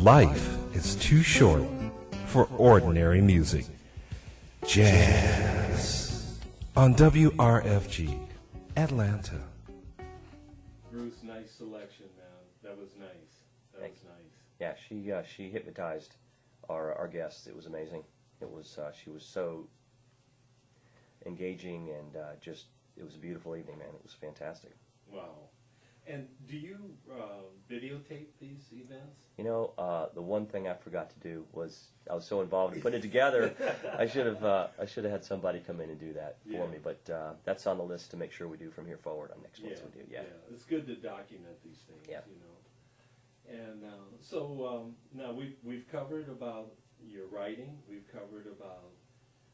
Life is too short for ordinary music. Jazz on WRFG, Atlanta. Bruce, nice selection, man. That was nice. That was nice. Yeah, she hypnotized our guests. It was amazing. It was she was so engaging and it was a beautiful evening, man. It was fantastic. Wow. And do you videotape these events? You know, the one thing I forgot to do was I was so involved in putting it together. I should have had somebody come in and do that for me. But that's on the list to make sure we do from here forward on next ones we do. Yeah, it's good to document these things. Yeah. You know. And so now we've covered about your writing. We've covered about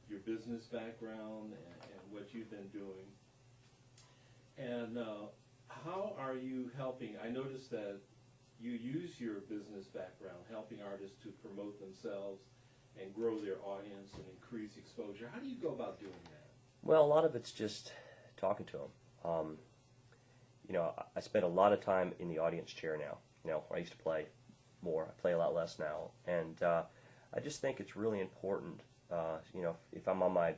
your business background and what you've been doing. And how are you helping? I noticed that you use your business background helping artists to promote themselves and grow their audience and increase exposure. How do you go about doing that? Well, a lot of it's just talking to them. You know, I spend a lot of time in the audience chair now. You know, I used to play more. I play a lot less now. And I just think it's really important, you know, if I'm on my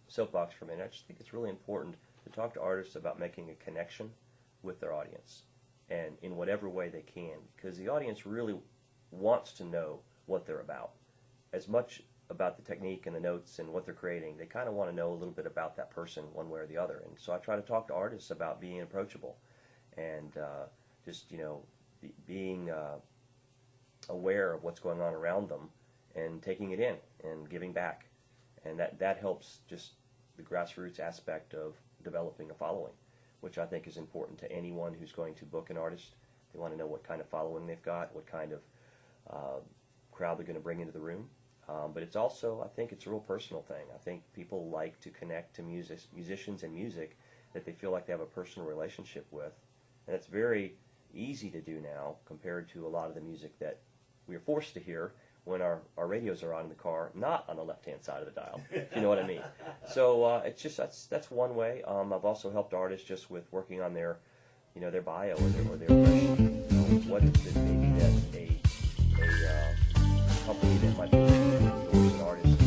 soapbox for a minute, I just think it's really important to talk to artists about making a connection with their audience, and in whatever way they can, because the audience really wants to know what they're about. As much about the technique and the notes and what they're creating, they kind of want to know a little bit about that person one way or the other. And so I try to talk to artists about being approachable and just, you know, being aware of what's going on around them and taking it in and giving back. And that helps just the grassroots aspect of developing a following, which I think is important to anyone who's going to book an artist. They want to know what kind of following they've got, what kind of crowd they're going to bring into the room. But it's also, I think it's a real personal thing. I think people like to connect to musicians and music that they feel like they have a personal relationship with. And it's very easy to do now compared to a lot of the music that we are forced to hear when our radios are on in the car, not on the left-hand side of the dial. You know what I mean? So it's just that's one way. I've also helped artists just with working on their, you know, their bio or their impression. You know, what is it maybe that a company that might be endorse an artist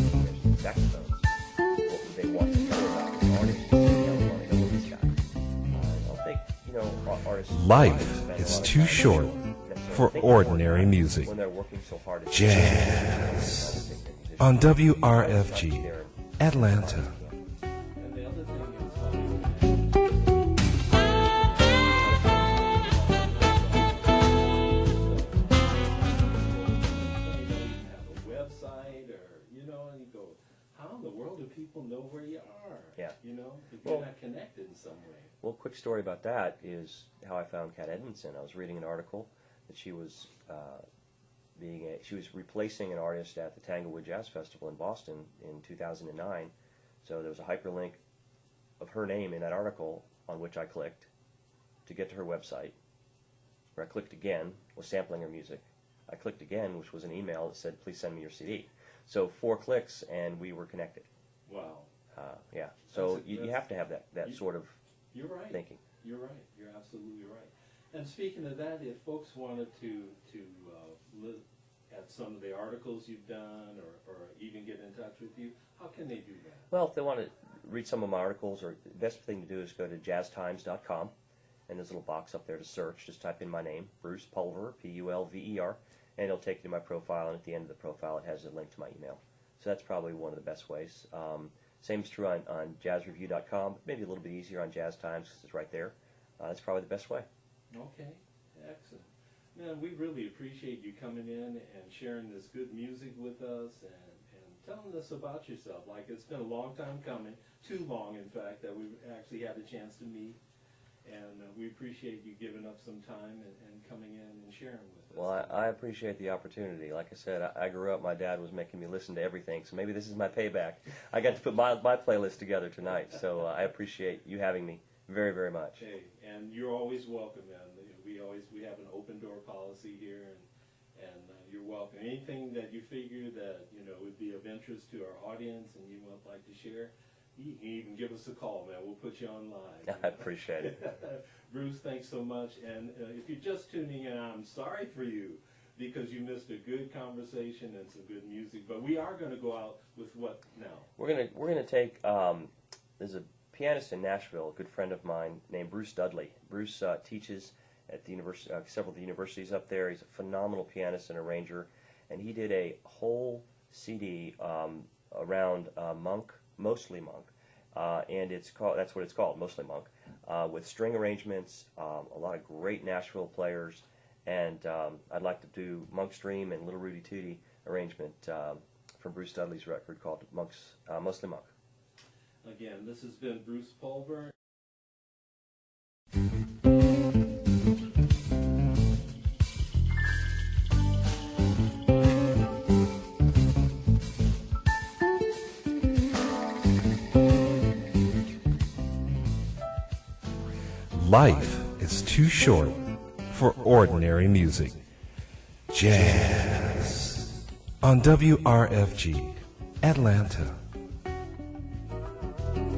in saxophones? What would they want to know about this artist? You know, want to know this guy. I don't think, you know, artists. Life is too short for ordinary music. When they're working so hard at Jazz on WRFG, Atlanta. And the other thing you have a website, or you know, and you go, how in the world do people know where you are? Yeah. You know, if you're not connected in some way. Well, quick story about that is how I found Kat Edmondson. I was reading an article that she was she was replacing an artist at the Tanglewood Jazz Festival in Boston in 2009. So there was a hyperlink of her name in that article on which I clicked to get to her website. Where I clicked again was sampling her music. I clicked again, which was an email that said, "Please send me your CD." So 4 clicks and we were connected. Wow. Yeah. So you have to have that sort of You're right. thinking. You're right. You're absolutely right. And speaking of that, if folks wanted to look at some of the articles you've done or even get in touch with you, how can they do that? Well, if they want to read some of my articles, or the best thing to do is go to jazztimes.com, and there's a little box up there to search. Just type in my name, Bruce Pulver, Pulver, and it'll take you to my profile, and at the end of the profile it has a link to my email. So that's probably one of the best ways. Same is true on jazzreview.com, but maybe a little bit easier on Jazz Times because it's right there. That's probably the best way. Okay, excellent. Man, we really appreciate you coming in and sharing this good music with us and telling us about yourself. Like, it's been a long time coming, too long, in fact, that we've actually had a chance to meet. And we appreciate you giving up some time and coming in and sharing with us. Well, I appreciate the opportunity. Like I said, I grew up, my dad was making me listen to everything, so maybe this is my payback. I got to put my playlist together tonight, so I appreciate you having me very, very much. Hey, and you're always welcome, man. We have an open door policy here, and you're welcome. Anything that you figure that, you know, would be of interest to our audience and you would like to share, you can even give us a call, man. We'll put you on live. I appreciate it. Bruce, thanks so much. And if you're just tuning in, I'm sorry for you. because you missed a good conversation and some good music. But we are going to go out with what now? We're gonna take. There's a pianist in Nashville, a good friend of mine named Bruce Dudley. Bruce teaches at the several of the universities up there. He's a phenomenal pianist and arranger, and he did a whole CD around Monk, mostly Monk, and that's what it's called, mostly Monk, with string arrangements, a lot of great Nashville players, and I'd like to do Monk's Dream and Little Rudy Tootie arrangement from Bruce Dudley's record called Mostly Monk. Again, this has been Bruce Pulver. Life is too short for ordinary music. Jazz on WRFG, Atlanta.